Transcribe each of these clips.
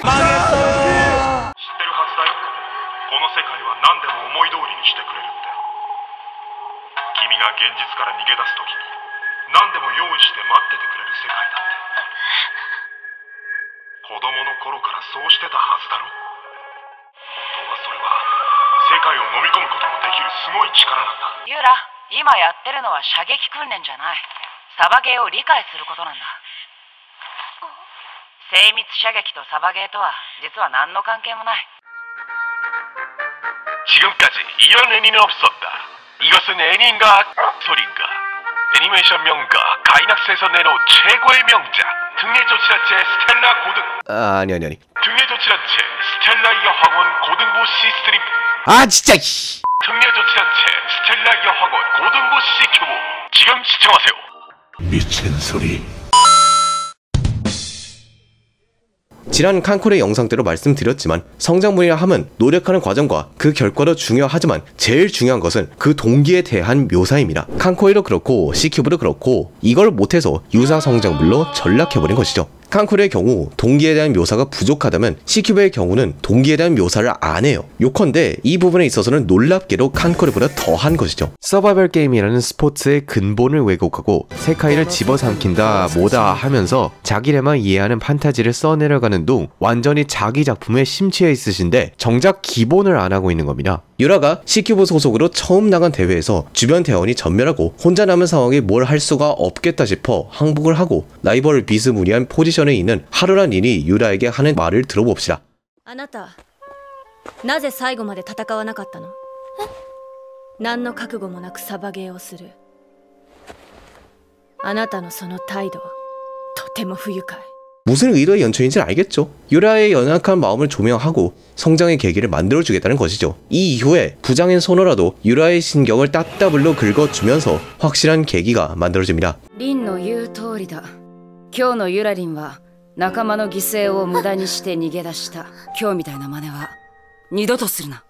망했어요. 知ってるはずだよ。この世界は何でも思い通りにしてくれるって。君が現実から逃げ出す時に何でも用意して待っててくれる世界だって。子供の頃からそうしてたはずだろ。本当はそれは世界を飲み込むことのできるすごい力なんだ。ユラ、今やってるのは射撃訓練じゃない。サバゲーを理解することなんだ。精密射撃とサバゲーとは実は何の関係もない。 지금까지 이런 애니는 없었다. 이것은 애니인가 소리인가? 애니메이션 명가 가이낙스에서 내놓은 최고의 명작 등해조치라체 스텔라 고등 아니. 등해조치라체 스텔라 여학원 고등부 시스트립 진짜. 등해조치라체 스텔라 여학원 고등부 C큐브 지금 시청하세요. 미친 소리. 지난 칸콜의 영상 때로 말씀드렸지만 성장물이라 함은 노력하는 과정과 그 결과도 중요하지만 제일 중요한 것은 그 동기에 대한 묘사입니다. 칸콜이도 그렇고 C큐브도 그렇고 이걸 못해서 유사 성장물로 전락해버린 것이죠. 칸콜의 경우 동기에 대한 묘사가 부족하다면 C큐브의 경우는 동기에 대한 묘사를 안 해요. 요컨대 이 부분에 있어서는 놀랍게도 칸콜보다 더한 것이죠. 서바이벌 게임이라는 스포츠의 근본을 왜곡하고 세카이를 집어삼킨다 뭐다 하면서 자기네만 이해하는 판타지를 써내려가는 둥 완전히 자기 작품에 심취해 있으신데 정작 기본을 안 하고 있는 겁니다. 유라가 C큐브 소속으로 처음 나간 대회에서 주변 대원이 전멸하고 혼자 남은 상황에 뭘 할 수가 없겠다 싶어 항복을 하고 라이벌 비스무리한 포지션에 있는 하루라 닌이 유라에게 하는 말을 들어봅시다. あなた、なぜ最後まで戦わなかったの？何の覚悟もなくサバゲーをする。あなたのその態度はとても不愉快。 무슨 의도의 연출인지는 알겠죠? 유라의 연약한 마음을 조명하고 성장의 계기를 만들어주겠다는 것이죠. 이 이후에 부장인 소노라도 유라의 신경을 따따블로 긁어주면서 확실한 계기가 만들어집니다. リンの言う通りだ。今日のユラリンは仲間の犠牲を無駄にして逃げ出した。今日みたいな真似は二度とするな。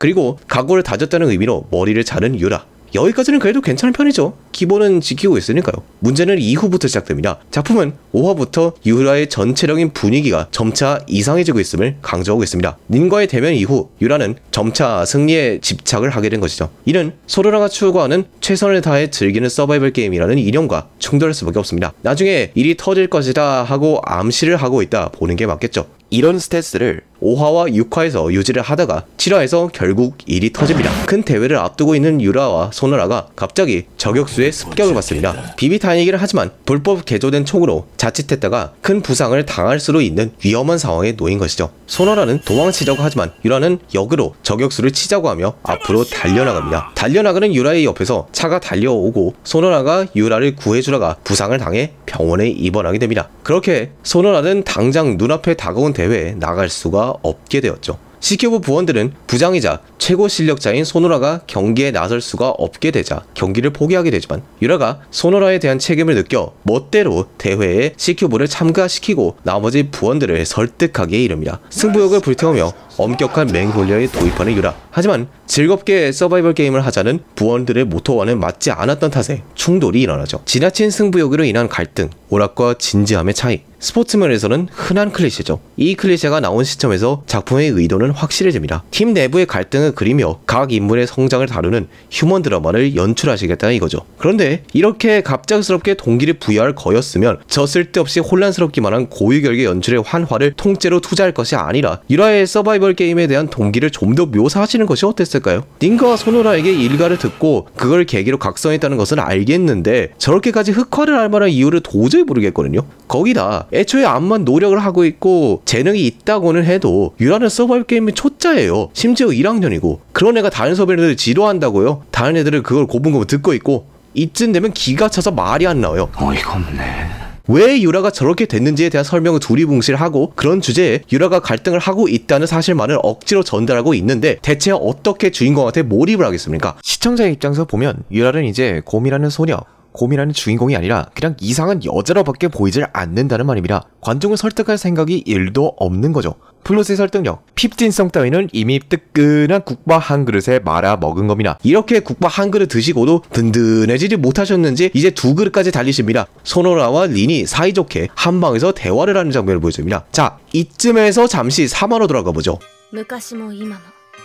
그리고 각오를 다졌다는 의미로 머리를 자른 유라. 여기까지는 그래도 괜찮은 편이죠. 기본은 지키고 있으니까요. 문제는 이후부터 시작됩니다. 작품은 5화부터 유라의 전체적인 분위기가 점차 이상해지고 있음을 강조하고 있습니다. 닌과의 대면 이후 유라는 점차 승리에 집착을 하게 된 것이죠. 이는 소로라가 추구하는 최선을 다해 즐기는 서바이벌 게임이라는 이념과 충돌할 수밖에 없습니다. 나중에 일이 터질 것이다 하고 암시를 하고 있다 보는 게 맞겠죠. 이런 스탠스를 5화와 6화에서 유지를 하다가 7화에서 결국 일이 터집니다. 큰 대회를 앞두고 있는 유라와 소노라가 갑자기 저격수의 습격을 받습니다. 비비탄이긴 하지만 불법 개조된 총으로 자칫했다가 큰 부상을 당할 수도 있는 위험한 상황에 놓인 것이죠. 소노라는 도망치자고 하지만 유라는 역으로 저격수를 치자고 하며 앞으로 달려나갑니다. 달려나가는 유라의 옆에서 차가 달려오고 소노라가 유라를 구해주다가 부상을 당해 병원에 입원하게 됩니다. 그렇게 소노라는 당장 눈앞에 다가온 대회에 나갈 수가 없게 되었죠. C큐브 부원들은 부장이자 최고 실력자인 소노라가 경기에 나설 수가 없게 되자 경기를 포기하게 되지만 유라가 소노라에 대한 책임을 느껴 멋대로 대회에 C큐브를 참가시키고 나머지 부원들을 설득하기에 이릅니다. 승부욕을 불태우며 엄격한 맹훈련에 도입하는 유라. 하지만 즐겁게 서바이벌 게임을 하자는 부원들의 모토와는 맞지 않았던 탓에 충돌이 일어나죠. 지나친 승부욕으로 인한 갈등, 오락과 진지함의 차이. 스포츠면에서는 흔한 클리셰죠. 이 클리셰가 나온 시점에서 작품의 의도는 확실해집니다. 팀 내부의 갈등을 그리며 각 인물의 성장을 다루는 휴먼 드라마를 연출하시겠다는 이거죠. 그런데 이렇게 갑작스럽게 동기를 부여할 거였으면 저 쓸데없이 혼란스럽기만 한 고유결계 연출의 환화를 통째로 투자할 것이 아니라 유라의 서바이벌 게임에 대한 동기를 좀 더 묘사하시는 것이 어땠을까요? 닌과 소노라에게 일가를 듣고 그걸 계기로 각성했다는 것은 알겠는데 저렇게까지 흑화를 할 만한 이유를 도저히 모르겠거든요. 거기다 애초에 암만 노력을 하고 있고 재능이 있다고는 해도 유라는 서바이벌 게임의 초짜예요. 심지어 1학년이고 그런 애가 다른 선배들을 지도한다고요? 다른 애들은 그걸 고분고분 듣고 있고 이쯤 되면 기가 차서 말이 안 나와요. 어이가 없네. 왜 유라가 저렇게 됐는지에 대한 설명을 두리뭉실하고 그런 주제에 유라가 갈등을 하고 있다는 사실만을 억지로 전달하고 있는데 대체 어떻게 주인공한테 몰입을 하겠습니까? 시청자의 입장에서 보면 유라는 이제 곰이라는 소녀, 고민하는 주인공이 아니라 그냥 이상한 여자로밖에 보이질 않는다는 말입니다. 관중을 설득할 생각이 1도 없는 거죠. 플롯의 설득력, 핍진성 따위는 이미 뜨끈한 국밥 한 그릇에 말아 먹은 겁니다. 이렇게 국밥 한 그릇 드시고도 든든해지지 못하셨는지 이제 2그릇까지 달리십니다. 소노라와 린이 사이좋게 한방에서 대화를 하는 장면을 보여줍니다. 자, 이쯤에서 잠시 3화로 돌아가 보죠. 昔も今も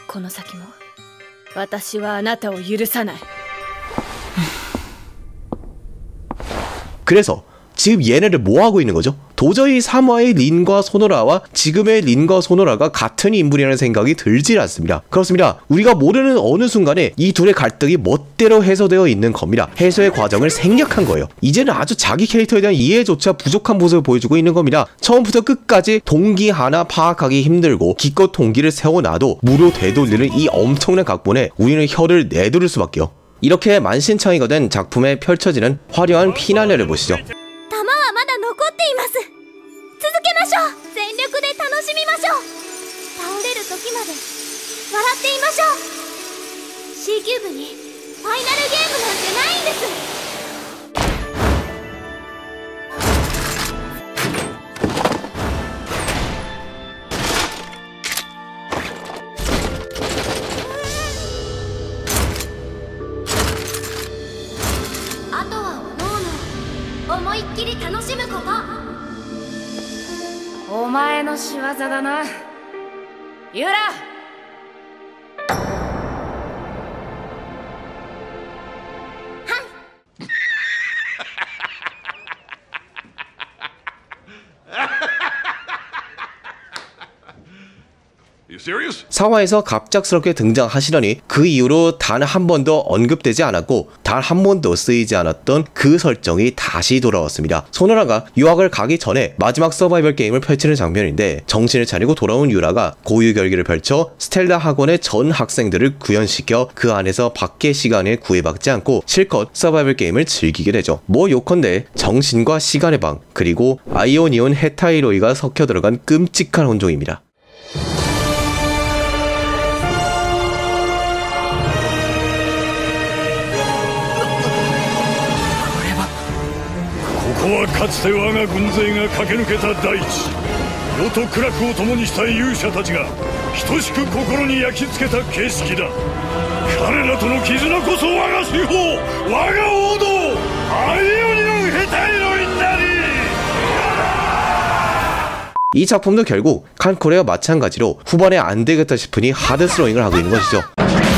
この先も私はあなたを許さない 그래서 지금 얘네를 뭐하고 있는 거죠? 도저히 3화의 린과 소노라와 지금의 린과 소노라가 같은 인물이라는 생각이 들질 않습니다. 그렇습니다. 우리가 모르는 어느 순간에 이 둘의 갈등이 멋대로 해소되어 있는 겁니다. 해소의 과정을 생략한 거예요. 이제는 아주 자기 캐릭터에 대한 이해조차 부족한 모습을 보여주고 있는 겁니다. 처음부터 끝까지 동기 하나 파악하기 힘들고 기껏 동기를 세워놔도 무로 되돌리는 이 엄청난 각본에 우리는 혀를 내두를 수밖에요. 이렇게 만신창이가 된 작품에 펼쳐지는 화려한 피날레를 보시죠. 弾はまだ残っています続けましょう全力で楽しみましょう倒れる時まで笑っていましょう C キューブにファイナルゲームなんてないんです あとはおのおの思いっきり楽しむことお前の仕業だなユラ。 You serious? 4화에서 갑작스럽게 등장하시더니 그 이후로 단 한 번도 언급되지 않았고 단 한 번도 쓰이지 않았던 그 설정이 다시 돌아왔습니다. 소노라가 유학을 가기 전에 마지막 서바이벌 게임을 펼치는 장면인데 정신을 차리고 돌아온 유라가 고유 결기를 펼쳐 스텔라 학원의 전 학생들을 구현시켜 그 안에서 밖의 시간에 구애받지 않고 실컷 서바이벌 게임을 즐기게 되죠. 뭐 요컨대 정신과 시간의 방 그리고 아이오니온 헤타이로이가 섞여 들어간 끔찍한 혼종입니다. ここはかつて我が軍勢が駆け抜けた大地世と苦楽を共にした勇者たちが等しく心に焼き付けた景色だ彼らとの絆こそ我が司法我が王道アイオニオンヘタイロインなり 이 작품도 결국 칸코레와 마찬가지로 후반에 안 되겠다 싶으니 하드스로잉을 하고 있는 것이죠.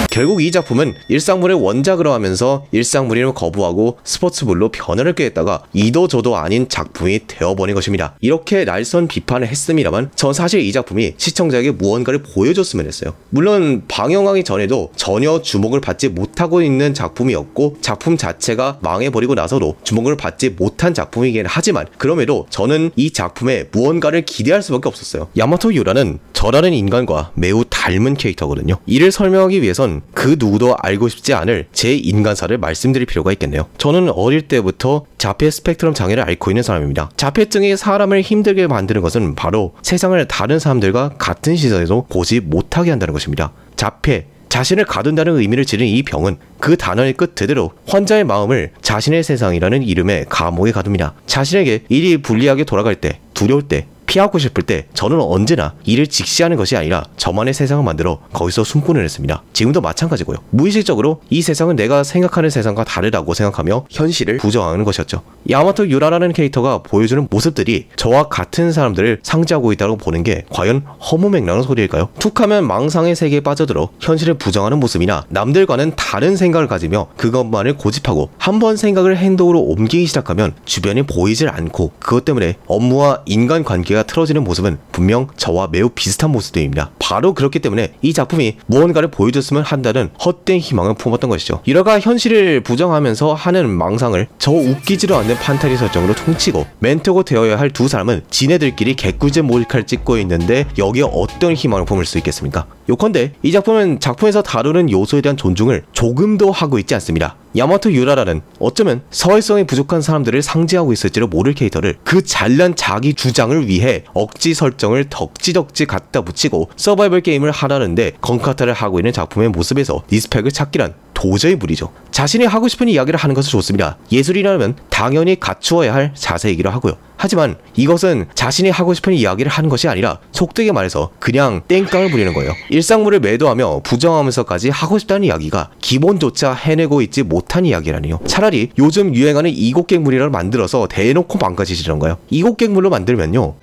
결국 이 작품은 일상물의 원작으로 하면서 일상물임을 거부하고 스포츠물로 변화를 꾀했다가 이도 저도 아닌 작품이 되어버린 것입니다. 이렇게 날선 비판을 했음이라만 전 사실 이 작품이 시청자에게 무언가를 보여줬으면 했어요. 물론 방영하기 전에도 전혀 주목을 받지 못하고 있는 작품이었고 작품 자체가 망해버리고 나서도 주목을 받지 못한 작품이긴 하지만 그럼에도 저는 이 작품에 무언가를 기대할 수밖에 없었어요. 야마토 유라는 저라는 인간과 매우 닮은 캐릭터거든요. 이를 설명하기 위해선 그 누구도 알고 싶지 않을 제 인간사를 말씀드릴 필요가 있겠네요. 저는 어릴 때부터 자폐 스펙트럼 장애를 앓고 있는 사람입니다. 자폐증이 사람을 힘들게 만드는 것은 바로 세상을 다른 사람들과 같은 시선에서 보지 못하게 한다는 것입니다. 자폐, 자신을 가둔다는 의미를 지닌 이 병은 그 단어의 끝 그대로 환자의 마음을 자신의 세상이라는 이름의 감옥에 가둡니다. 자신에게 일이 불리하게 돌아갈 때, 두려울 때, 피하고 싶을 때 저는 언제나 이를 직시하는 것이 아니라 저만의 세상을 만들어 거기서 숨고는 했습니다. 지금도 마찬가지고요. 무의식적으로 이 세상은 내가 생각하는 세상과 다르다고 생각하며 현실을 부정하는 것이었죠. 야마토 유라라는 캐릭터가 보여주는 모습들이 저와 같은 사람들을 상징하고 있다고 보는 게 과연 허무맹랑한 소리일까요? 툭하면 망상의 세계에 빠져들어 현실을 부정하는 모습이나 남들과는 다른 생각을 가지며 그것만을 고집하고 한번 생각을 행동으로 옮기기 시작하면 주변이 보이질 않고 그것 때문에 업무와 인간관계가 틀어지는 모습은 분명 저와 매우 비슷한 모습들입니다. 바로 그렇기 때문에 이 작품이 무언가를 보여줬으면 한다는 헛된 희망을 품었던 것이죠. 유라가 현실을 부정하면서 하는 망상을 저 웃기지도 않는 판타지 설정으로 퉁치고 멘토가 되어야 할 두 사람은 지네들끼리 개꿀잼 몰카를 찍고 있는데 여기에 어떤 희망을 품을 수 있겠습니까? 요컨대 이 작품은 작품에서 다루는 요소에 대한 존중을 조금도 하고 있지 않습니다. 야마토 유라라는 어쩌면 사회성이 부족한 사람들을 상징하고 있을지도 모를 캐릭터를 그 잘난 자기 주장을 위해 억지 설정을 덕지덕지 갖다 붙이고 서바이벌 게임을 하라는데 건카타를 하고 있는 작품의 모습에서 리스펙을 찾기란 도저히 무리죠. 자신이 하고 싶은 이야기를 하는 것은 좋습니다. 예술이라면 당연히 갖추어야 할 자세이기도 하고요. 하지만 이것은 자신이 하고 싶은 이야기를 하는 것이 아니라 속되게 말해서 그냥 땡깡을 부리는 거예요. 일상물을 매도하며 부정하면서까지 하고 싶다는 이야기가 기본조차 해내고 있지 못한 이야기라니요. 차라리 요즘 유행하는 이곡갱물이라고 만들어서 대놓고 망가지시는 거예요. 이곡갱물로 만들면요,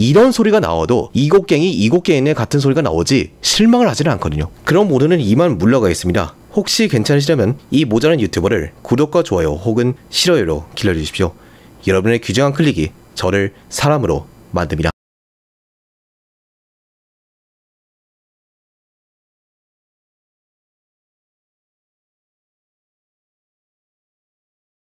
이런 소리가 나와도 이곡갱이네 같은 소리가 나오지 실망을 하지는 않거든요. 그럼 오늘은 이만 물러가겠습니다. 혹시 괜찮으시다면 이 모자란 유튜버를 구독과 좋아요 혹은 싫어요로 길러주십시오. 여러분의 귀중한 클릭이 저를 사람으로 만듭니다.